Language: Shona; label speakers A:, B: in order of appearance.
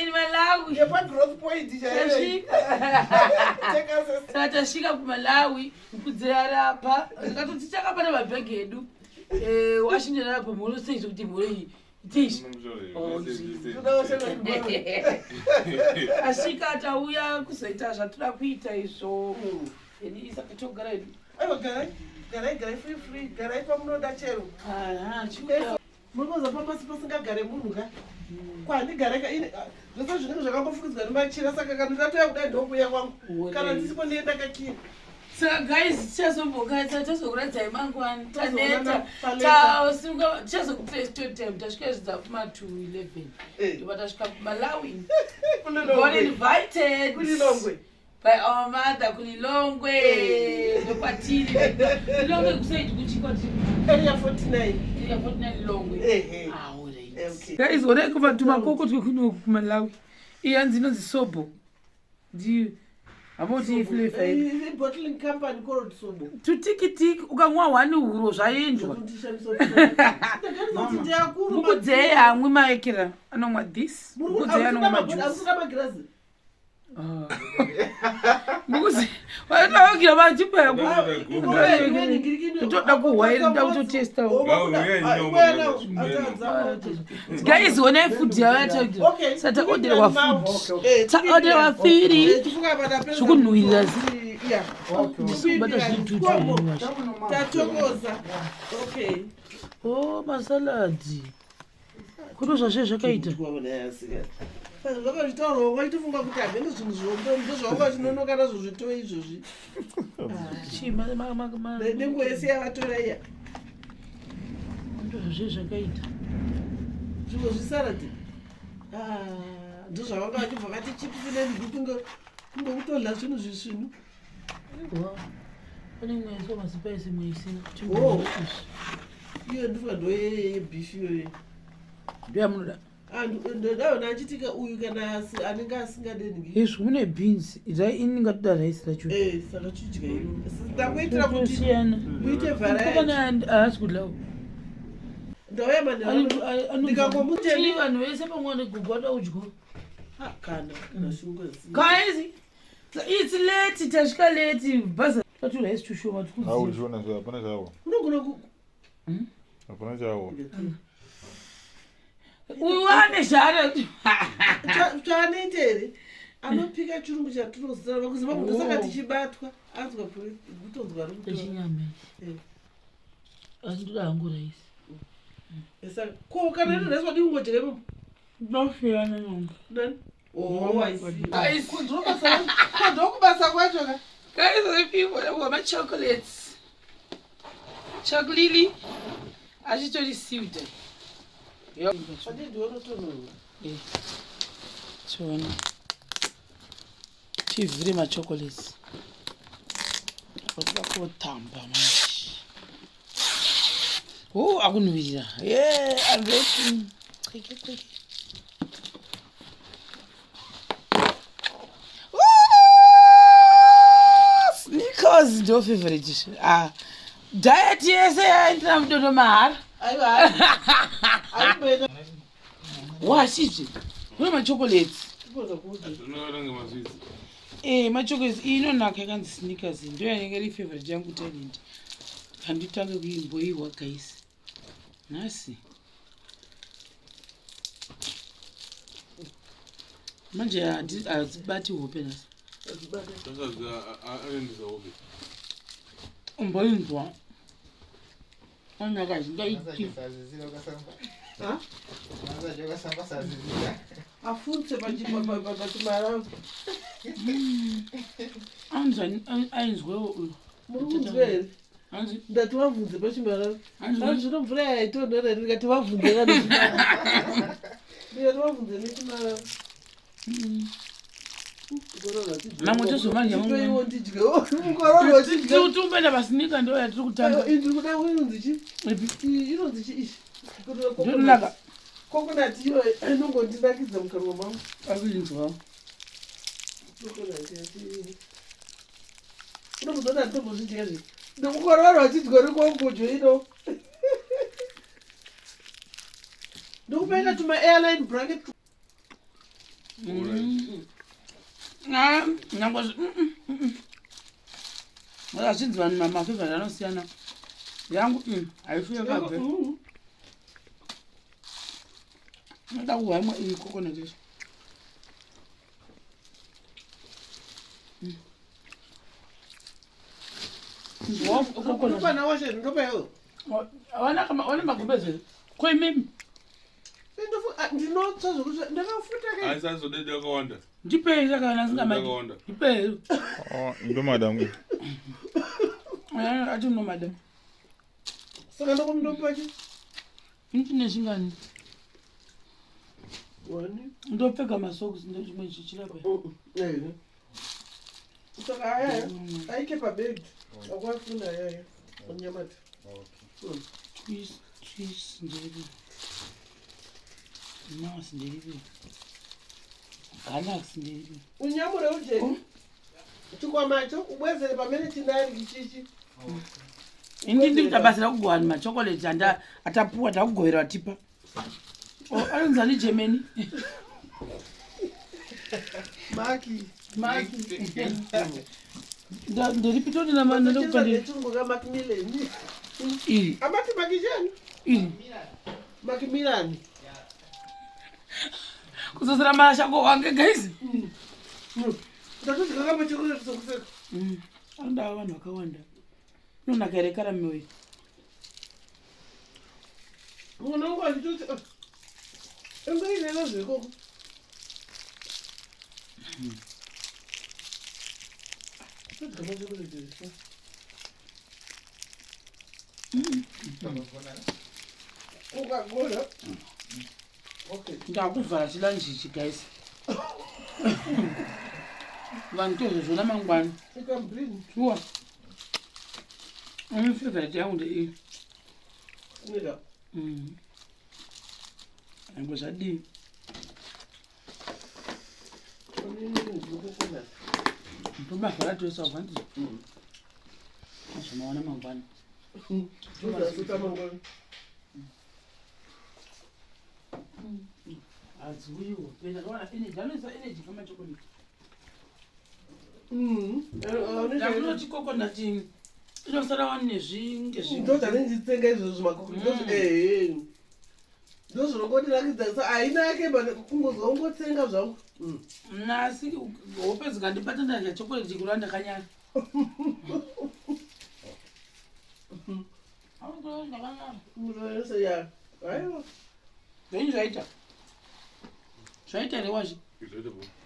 A: in Malawi.
B: Yepa growth point
A: tasvika kuMalawi kudzerapa ngati tichakapata mabhegi edu washinjana pomhoro sei kuti mhoro iyi tishi asvika atauya kuzoita zvatoda kuita izvo saka togara edu
B: garai free garai pamunoda chero munoza pamasi pasingagare munhu ka kwandigareka zvose zvinenge zvakambofukidzwa nemachira saka kana ndatoya kudai ndokuya kwangu kana ndisipo ndienda kakini
A: saka guys tichazombokaisa tazokuradzai mangwani taneta tichazokuplay tasvika zvidza kuma 2:11 ndoba tasvika kuMalawi got invited by our mother kulilongwe ndokwatiri lilongwe kusaidi kuchikwati
B: area 49
A: lilongwe guys onai kuvatuma koko twekuno kuMalawi iyanzi inonzi Sobo ndiyo amoti flavor
B: bottling company called Sobo
A: tutikitiki ukamwa 1 huro zvaendwa
B: ndakuru
A: mukudzeya amwe maekera anomwa this mukudzeya anomwa majuice vanotaukira vachipa kutoda kuhwairi nda kutotesta guys onai food yavataukira sataoderwa food taoderwa firi zvikunhuhirira ndisibata
B: tatokoza
A: masaladi kuto zvazve zvakaita
B: zvakazvitaurwa waitofunga kuti havene zvinhu zvombo zvauva zvinonoka nazvo zvitoo izvozvi nenguva yese yavatora iya
A: zvazve zvakaita
B: zvinhu zvisarati ndo zvavanga vachibva vati chipisi nenduku kungokutorla zvinhu zvisvinu
A: pane imwe yaiswa masipaisi imwe isina
B: iyo ndifunga ndo yebifi iyoyo
A: ndoyamunoda
B: ndodaona achitika uyu kana anenge asingadeni
A: izvi mune beans iningatoda raisi racho
B: saka chidya iro ndakuitira kuti muite
A: variety haasi kudlawo
B: ndauya
A: mandikangomutii vanhu vese pamwe negugwada udyo
B: kana shungozi
A: guys it's late tasvika late bhaza tatura raisi tushoma
C: auziona zvo hapana chavo
B: unogona
C: hapana chavo
A: uyu ane zvara
B: tsvaanoita here anopika chirungu chatinozara vakuziva kuti saka tichibatwa anzwa kutonzwa
A: richinyama asi ndoda hangu raisi
B: saka ko kana inoraiswa dingojeremo
A: ndofiyana nyonga
B: ndokubasa kwacho ka
A: guys if you want my chocolates chocolate achitori sealed tiona tivhire machocolates akuda kotamba manje akunhuhwirira andoti kweke sneakers ndo favorite diet yese yaendera mudodo mahara washizve une machocolates machocolates inonaka yakanzi sneakers ndo yanenge ri favorite yangu talent handitange kuimboihwa guys nhasi manje hadzibati hope nhasi umboinzwa
B: afunse pachimara
A: ainzwewo uyu
B: murikunzwa here ndati vabvunze pachimara zvino mvura yaitonhora ndikati vabvunze ndikati vabvunze nechimara
A: mamwe tozomaryaoiwo ndidyeutiumbenda pasinika ndo yatiri kutanga
B: ndiri kuda inonzi chi inonzi chi ishi
A: ndonaka
B: kokonati iyo inongondinakidza mukanwa mangu
A: akuinzwa
B: unomuzona nditombozvidya zvi ndikukorora vachidya rikongojo ino ndikupaita tuma airline bracket
A: Nyangwa azhinji vanhu mamafevhari anosiyana yangu haifuye kabve noda kuhwa imwe iyi coconut
B: Pana washe ndopa yao.
A: Wana magumbeze kwemimi
B: ndinotsazo kuti ndakafuta ke
D: aisazodede yakawanda
A: ndipei sakana singamai ndipei
C: ndo madam
A: ati uno madam
B: saka ndokomndopa chi
A: ndine zvingani
B: wani
A: ndopfeka masocks ndochimwe chichirapa
B: saka aya aikepa bed akwafuna yaya onyamata
A: twist ndiripi mas ndiripi galaxy ndiripi
B: unyamure ujeni chikwamacho ubwezere pamene tinari kichichi
A: ini ndikuita basa rakugowani machokoleti atapuwa takugovera tipa anonzani Germany
B: maki
A: ndiripi todinamandokupandiri
B: chirunguka Macmillan
A: iri
B: amati makijani
A: iri
B: Macmillan
A: kuzosera marashako wange guys
B: ndatozvikakamba chokoleti sokuseka
A: anodava vanhu vakawanda inonaka here karamewe
B: muna wangu achitoti engainena zvekoko togama chokoleti ukagona okay
A: ndakuvhara chilanjichi guys vanhu tozozvona mangwana
B: ikambrini
A: shuwa ami favorite yangu ndeiyi
B: nida
A: yangu zvadii ndomavhara toisa vanti azvinoona mangwana hadziuyiwo bendaona energy anoisa energy kamachokoleti ndakunoti coconut inosara wani
B: ndozvanenditsenga izvozvo makokondoehe ndozvinongotirakidza haina yake kungozwa ungotsenga zvangu
A: nasi hope dzikandibata ndadya chokoleti kurwa ndakanyara
B: ya aiwa
A: zvenyi zvaita zvaita rewazvi
D: izvoite